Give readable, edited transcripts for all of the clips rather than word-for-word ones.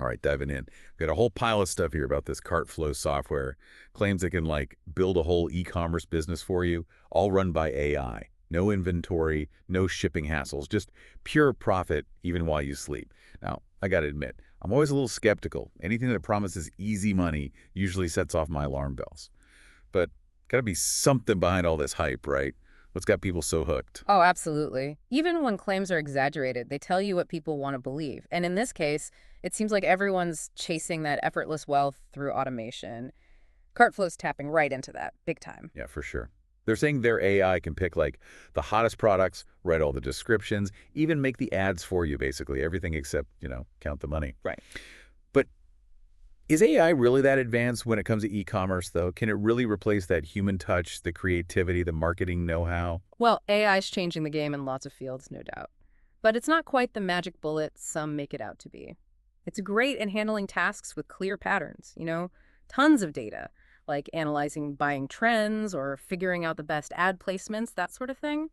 All right, diving in. Got a whole pile of stuff here about this KartFlow software. Claims it can like build a whole e-commerce business for you, all run by AI. No inventory, no shipping hassles, just pure profit even while you sleep. Now, I got to admit, I'm always a little skeptical. Anything that promises easy money usually sets off my alarm bells. But got to be something behind all this hype, right? What's got people so hooked? Oh, absolutely. Even when claims are exaggerated, they tell you what people want to believe. And in this case, it seems like everyone's chasing that effortless wealth through automation. CartFlow's tapping right into that, big time. Yeah, for sure. They're saying their AI can pick like the hottest products, write all the descriptions, even make the ads for you, basically. Everything except, count the money. Right. But is AI really that advanced when it comes to e-commerce, though? Can it really replace that human touch, the creativity, the marketing know-how? Well, AI's changing the game in lots of fields, no doubt. But it's not quite the magic bullet some make it out to be. It's great in handling tasks with clear patterns, tons of data, like analyzing buying trends or figuring out the best ad placements, that sort of thing.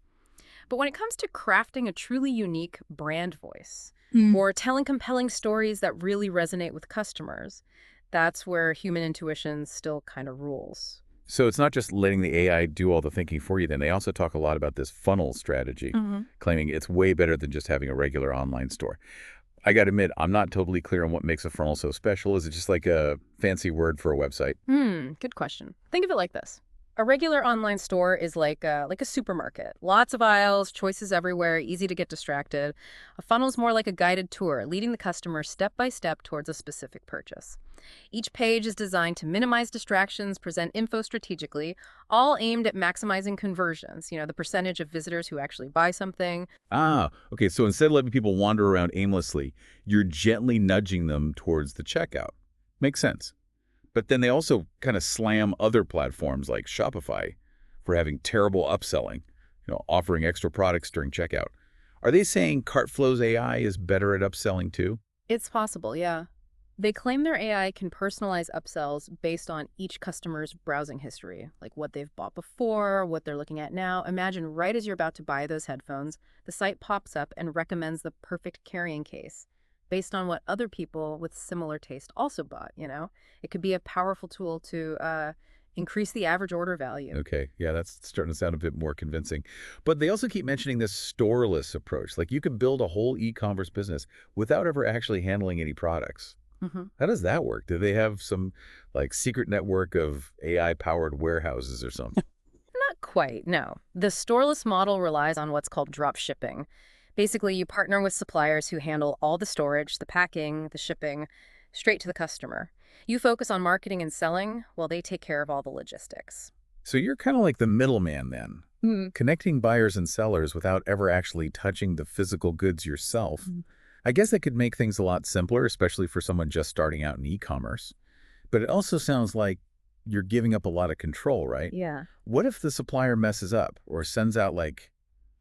But when it comes to crafting a truly unique brand voice or telling compelling stories that really resonate with customers, that's where human intuition still kind of rules. So it's not just letting the AI do all the thinking for you then. They also talk a lot about this funnel strategy, claiming it's way better than just having a regular online store. I got to admit, I'm not totally clear on what makes a funnel so special. Is it just like a fancy word for a website? Good question. Think of it like this. A regular online store is like a supermarket. Lots of aisles, choices everywhere, easy to get distracted. A funnel's more like a guided tour, leading the customer step by step towards a specific purchase. Each page is designed to minimize distractions, present info strategically, all aimed at maximizing conversions, the percentage of visitors who actually buy something. Ah, okay. So instead of letting people wander around aimlessly, you're gently nudging them towards the checkout. Makes sense. But then they also kind of slam other platforms like Shopify for having terrible upselling, offering extra products during checkout. Are they saying CartFlow's AI is better at upselling too? It's possible, yeah. They claim their AI can personalize upsells based on each customer's browsing history, like what they've bought before, what they're looking at now. Imagine right as you're about to buy those headphones, the site pops up and recommends the perfect carrying case based on what other people with similar taste also bought. It could be a powerful tool to increase the average order value. Okay, yeah, that's starting to sound a bit more convincing. But they also keep mentioning this storeless approach. Like you can build a whole e-commerce business without ever actually handling any products. hmm How does that work? Do they have some like secret network of AI-powered warehouses or something? Not quite, no. The storeless model relies on what's called drop shipping. Basically, you partner with suppliers who handle all the storage, the packing, the shipping, straight to the customer. You focus on marketing and selling while they take care of all the logistics. So you're kind of like the middleman then, Mm. connecting buyers and sellers without ever actually touching the physical goods yourself. I guess that could make things a lot simpler, especially for someone just starting out in e-commerce. But it also sounds like you're giving up a lot of control, right? Yeah. What if the supplier messes up or sends out like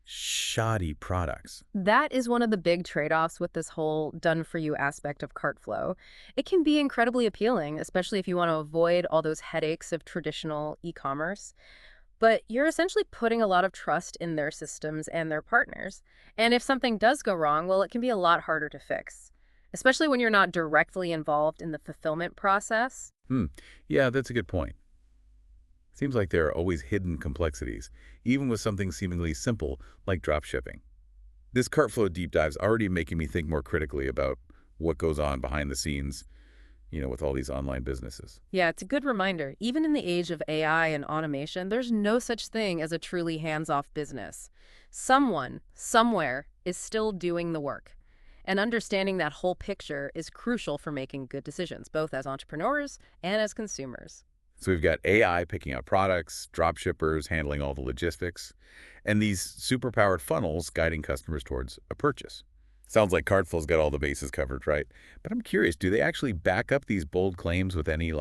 shoddy products? That is one of the big trade-offs with this whole done-for-you aspect of CartFlow. It can be incredibly appealing, especially if you want to avoid all those headaches of traditional e-commerce. But you're essentially putting a lot of trust in their systems and their partners. And if something does go wrong, well, it can be a lot harder to fix, especially when you're not directly involved in the fulfillment process. Hmm. Yeah, that's a good point. Seems like there are always hidden complexities, even with something seemingly simple like drop shipping. This CartFlow deep dive's already making me think more critically about what goes on behind the scenes, with all these online businesses. Yeah, it's a good reminder. Even in the age of AI and automation, there's no such thing as a truly hands-off business. Someone, somewhere, is still doing the work. And understanding that whole picture is crucial for making good decisions, both as entrepreneurs and as consumers. So we've got AI picking out products, drop shippers handling all the logistics, and these superpowered funnels guiding customers towards a purchase. Sounds like CartFlow's got all the bases covered, right? But I'm curious, do they actually back up these bold claims with any,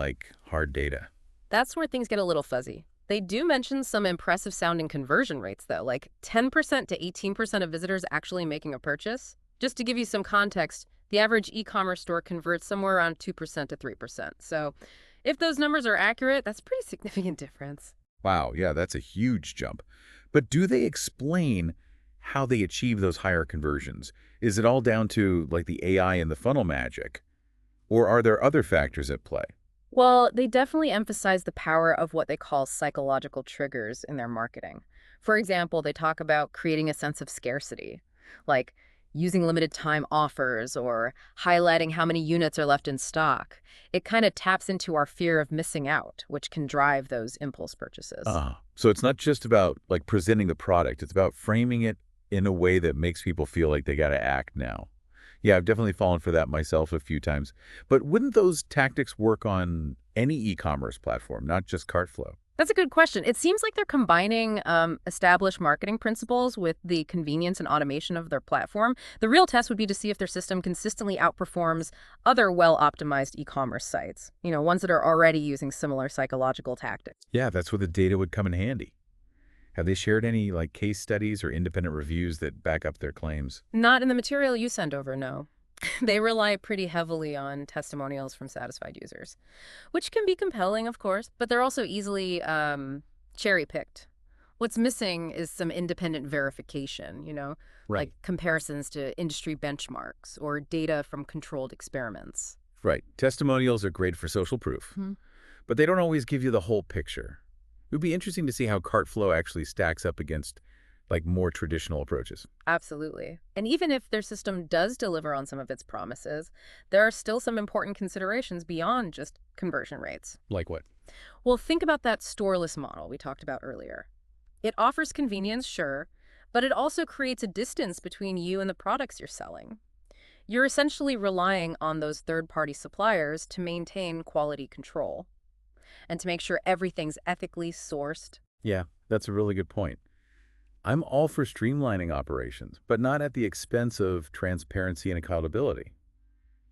hard data? That's where things get a little fuzzy. They do mention some impressive sounding conversion rates, though, like 10% to 18% of visitors actually making a purchase. Just to give you some context, the average e-commerce store converts somewhere around 2% to 3%. So if those numbers are accurate, that's a pretty significant difference. Wow, yeah, that's a huge jump. But do they explain how they achieve those higher conversions? Is it all down to, the AI and the funnel magic? Or are there other factors at play? Well, they definitely emphasize the power of what they call psychological triggers in their marketing. For example, they talk about creating a sense of scarcity, like using limited time offers or highlighting how many units are left in stock. It kind of taps into our fear of missing out, which can drive those impulse purchases. So it's not just about like presenting the product, it's about framing it in a way that makes people feel like they got to act now. Yeah, I've definitely fallen for that myself a few times. But wouldn't those tactics work on any e-commerce platform, not just KartFlow? That's a good question. It seems like they're combining established marketing principles with the convenience and automation of their platform. The real test would be to see if their system consistently outperforms other well-optimized e-commerce sites, ones that are already using similar psychological tactics. Yeah, that's where the data would come in handy. Have they shared any like case studies or independent reviews that back up their claims? Not in the material you send over, no. They rely pretty heavily on testimonials from satisfied users, which can be compelling, of course, but they're also easily cherry-picked. What's missing is some independent verification, like Right. comparisons to industry benchmarks or data from controlled experiments. Right. Testimonials are great for social proof, Hmm. but they don't always give you the whole picture. It would be interesting to see how KartFlow actually stacks up against like more traditional approaches. Absolutely. And even if their system does deliver on some of its promises, there are still some important considerations beyond just conversion rates. Like what? Well, think about that storeless model we talked about earlier. It offers convenience, sure, but it also creates a distance between you and the products you're selling. You're essentially relying on those third-party suppliers to maintain quality control and to make sure everything's ethically sourced. Yeah, that's a really good point. I'm all for streamlining operations, but not at the expense of transparency and accountability.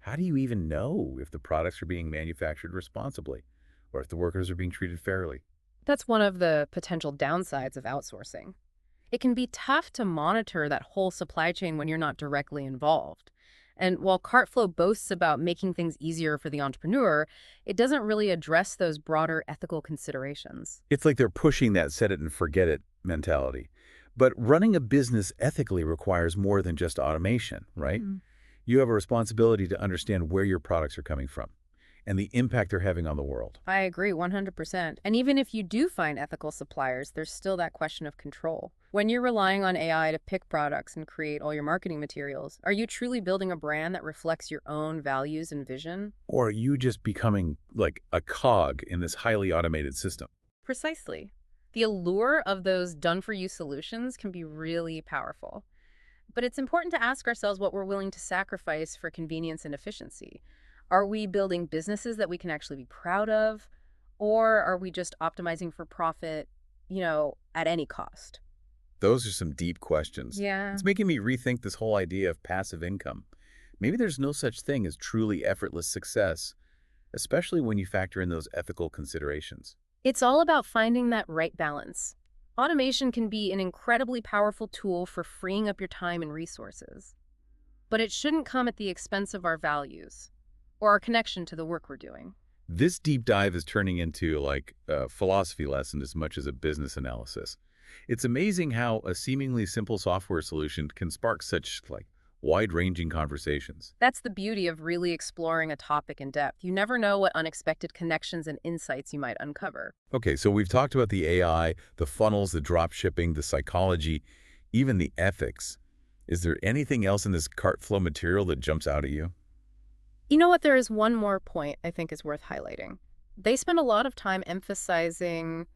How do you even know if the products are being manufactured responsibly or if the workers are being treated fairly? That's one of the potential downsides of outsourcing. It can be tough to monitor that whole supply chain when you're not directly involved. And while CartFlow boasts about making things easier for the entrepreneur, it doesn't really address those broader ethical considerations. It's like they're pushing that set it and forget it mentality. But running a business ethically requires more than just automation, right? Mhm. You have a responsibility to understand where your products are coming from and the impact they're having on the world. I agree 100%. And even if you do find ethical suppliers, there's still that question of control. When you're relying on AI to pick products and create all your marketing materials, are you truly building a brand that reflects your own values and vision? Or are you just becoming like a cog in this highly automated system? Precisely. The allure of those done-for-you solutions can be really powerful. But it's important to ask ourselves what we're willing to sacrifice for convenience and efficiency. Are we building businesses that we can actually be proud of? Or are we just optimizing for profit, at any cost? Those are some deep questions. Yeah. It's making me rethink this whole idea of passive income. Maybe there's no such thing as truly effortless success, especially when you factor in those ethical considerations. It's all about finding that right balance. Automation can be an incredibly powerful tool for freeing up your time and resources. But it shouldn't come at the expense of our values or our connection to the work we're doing. This deep dive is turning into like a philosophy lesson as much as a business analysis. It's amazing how a seemingly simple software solution can spark such like wide-ranging conversations. That's the beauty of really exploring a topic in depth. You never know what unexpected connections and insights you might uncover. Okay, so we've talked about the AI, the funnels, the drop shipping, the psychology, even the ethics. Is there anything else in this CartFlow material that jumps out at you? You know what? There is one more point I think is worth highlighting. They spend a lot of time emphasizing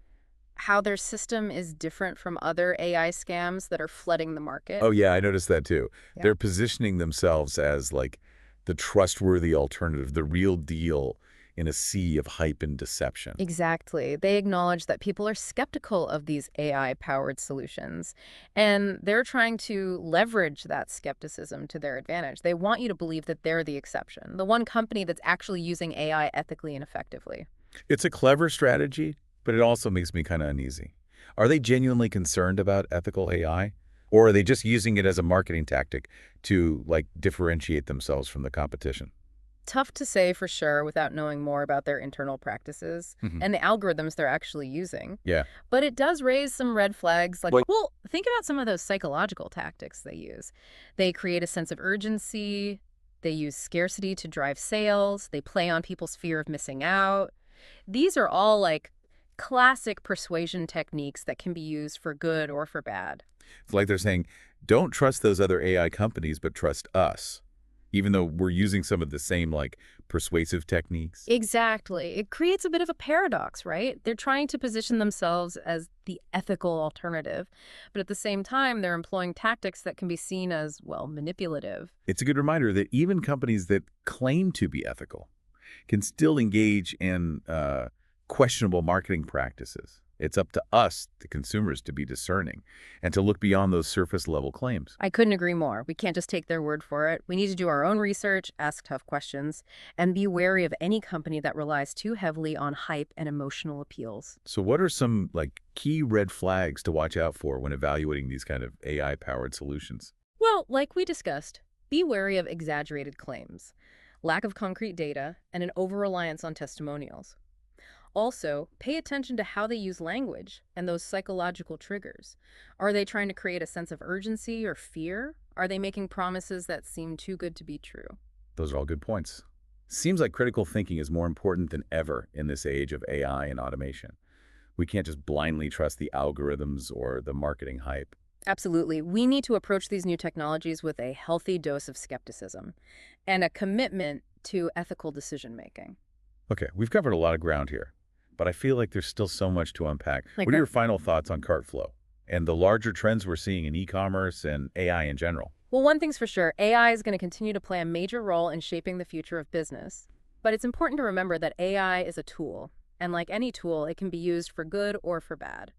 how their system is different from other AI scams that are flooding the market. Oh yeah, I noticed that too. Yeah. They're positioning themselves as like the trustworthy alternative, the real deal in a sea of hype and deception. Exactly. They acknowledge that people are skeptical of these AI-powered solutions, and they're trying to leverage that skepticism to their advantage. They want you to believe that they're the exception, the one company that's actually using AI ethically and effectively. It's a clever strategy, but it also makes me kind of uneasy. Are they genuinely concerned about ethical AI? Or are they just using it as a marketing tactic to like differentiate themselves from the competition? Tough to say for sure without knowing more about their internal practices Mhm. and the algorithms they're actually using. Yeah. But it does raise some red flags. Like- Well, think about some of those psychological tactics they use. They create a sense of urgency, They use scarcity to drive sales. They play on people's fear of missing out. These are all like classic persuasion techniques that can be used for good or for bad. It's like they're saying, don't trust those other AI companies, but trust us, even though we're using some of the same, like, persuasive techniques. Exactly. It creates a bit of a paradox, right? They're trying to position themselves as the ethical alternative, but at the same time, they're employing tactics that can be seen as, well, manipulative. It's a good reminder that even companies that claim to be ethical can still engage in questionable marketing practices. It's up to us, the consumers, to be discerning and to look beyond those surface-level claims. I couldn't agree more. We can't just take their word for it. We need to do our own research, ask tough questions, and be wary of any company that relies too heavily on hype and emotional appeals. So what are some, like, key red flags to watch out for when evaluating these kind of AI-powered solutions? Well, like we discussed, be wary of exaggerated claims, lack of concrete data, and an over-reliance on testimonials. Also, pay attention to how they use language and those psychological triggers. Are they trying to create a sense of urgency or fear? Are they making promises that seem too good to be true? Those are all good points. Seems like critical thinking is more important than ever in this age of AI and automation. We can't just blindly trust the algorithms or the marketing hype. Absolutely. We need to approach these new technologies with a healthy dose of skepticism and a commitment to ethical decision-making. Okay, we've covered a lot of ground here, but I feel like there's still so much to unpack. Like What are that. your final thoughts on KartFlow and the larger trends we're seeing in e-commerce and AI in general? Well, one thing's for sure, AI is going to continue to play a major role in shaping the future of business. But it's important to remember that AI is a tool, and like any tool, it can be used for good or for bad.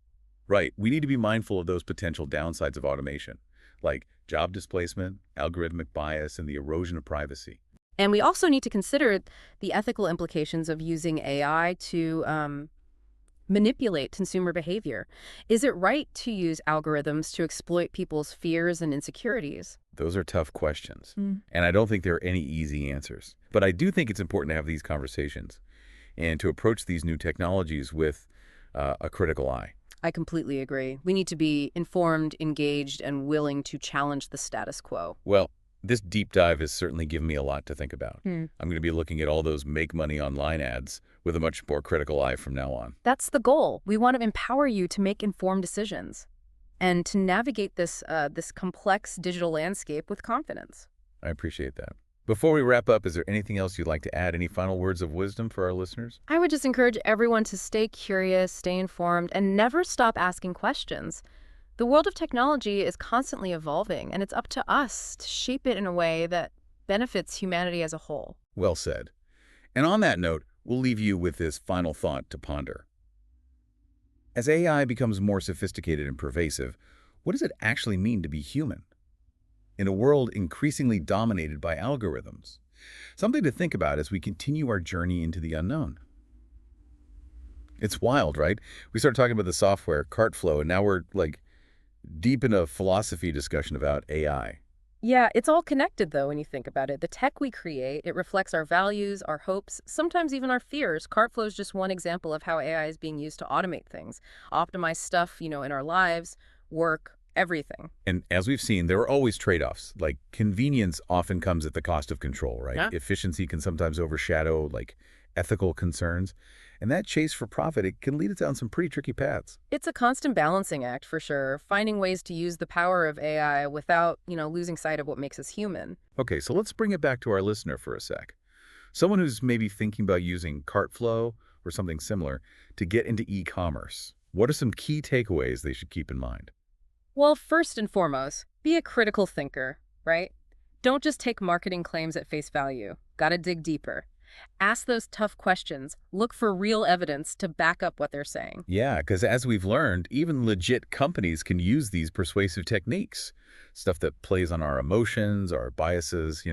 Right, we need to be mindful of those potential downsides of automation, like job displacement, algorithmic bias, and the erosion of privacy. And we also need to consider the ethical implications of using AI to manipulate consumer behavior. Is it right to use algorithms to exploit people's fears and insecurities? Those are tough questions, Mm. and I don't think there are any easy answers. But I do think it's important to have these conversations and to approach these new technologies with a critical eye. I completely agree. We need to be informed, engaged, and willing to challenge the status quo. Well, this deep dive has certainly given me a lot to think about. Hmm. I'm going to be looking at all those make money online ads with a much more critical eye from now on. That's the goal. We want to empower you to make informed decisions and to navigate this complex digital landscape with confidence. I appreciate that. Before we wrap up, is there anything else you'd like to add? Any final words of wisdom for our listeners? I would just encourage everyone to stay curious, stay informed, and never stop asking questions. The world of technology is constantly evolving, and it's up to us to shape it in a way that benefits humanity as a whole. Well said. And on that note, we'll leave you with this final thought to ponder. As AI becomes more sophisticated and pervasive, what does it actually mean to be human? In a world increasingly dominated by algorithms. Something to think about as we continue our journey into the unknown. It's wild, right? We started talking about the software, KartFlow, and now we're like deep in a philosophy discussion about AI. Yeah, it's all connected, though, when you think about it. The tech we create, it reflects our values, our hopes, sometimes even our fears. KartFlow is just one example of how AI is being used to automate things, optimize stuff, in our lives, work, everything. And as we've seen, there are always trade-offs. Like, convenience often comes at the cost of control, right? Yeah. Efficiency can sometimes overshadow, like, ethical concerns. And that chase for profit, it can lead us down some pretty tricky paths. It's a constant balancing act, for sure, finding ways to use the power of AI without, losing sight of what makes us human. Okay, so let's bring it back to our listener for a sec. Someone who's maybe thinking about using KartFlow or something similar to get into e-commerce. What are some key takeaways they should keep in mind? Well, first and foremost, be a critical thinker, right? Don't just take marketing claims at face value. Gotta dig deeper. Ask those tough questions. Look for real evidence to back up what they're saying. Yeah, because as we've learned, even legit companies can use these persuasive techniques. Stuff that plays on our emotions, our biases,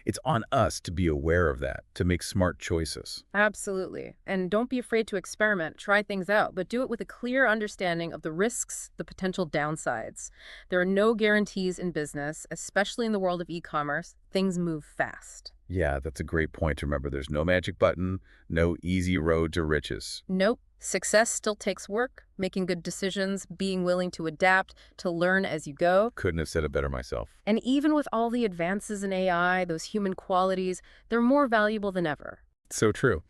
It's on us to be aware of that, to make smart choices. Absolutely. And don't be afraid to experiment, try things out, but do it with a clear understanding of the risks, the potential downsides. There are no guarantees in business, especially in the world of e-commerce. Things move fast. Yeah, that's a great point to remember. There's no magic button, no easy road to riches. Nope. Success still takes work, making good decisions, being willing to adapt, to learn as you go. Couldn't have said it better myself. And even with all the advances in AI, those human qualities, they're more valuable than ever. So true.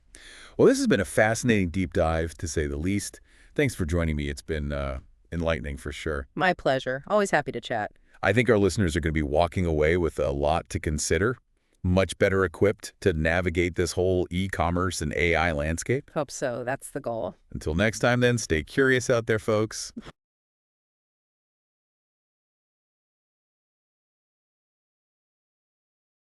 Well, this has been a fascinating deep dive, to say the least. Thanks for joining me. It's been enlightening for sure. My pleasure. Always happy to chat. I think our listeners are going to be walking away with a lot to consider, much better equipped to navigate this whole e-commerce and AI landscape. Hope so. That's the goal. Until next time, then, stay curious out there, folks.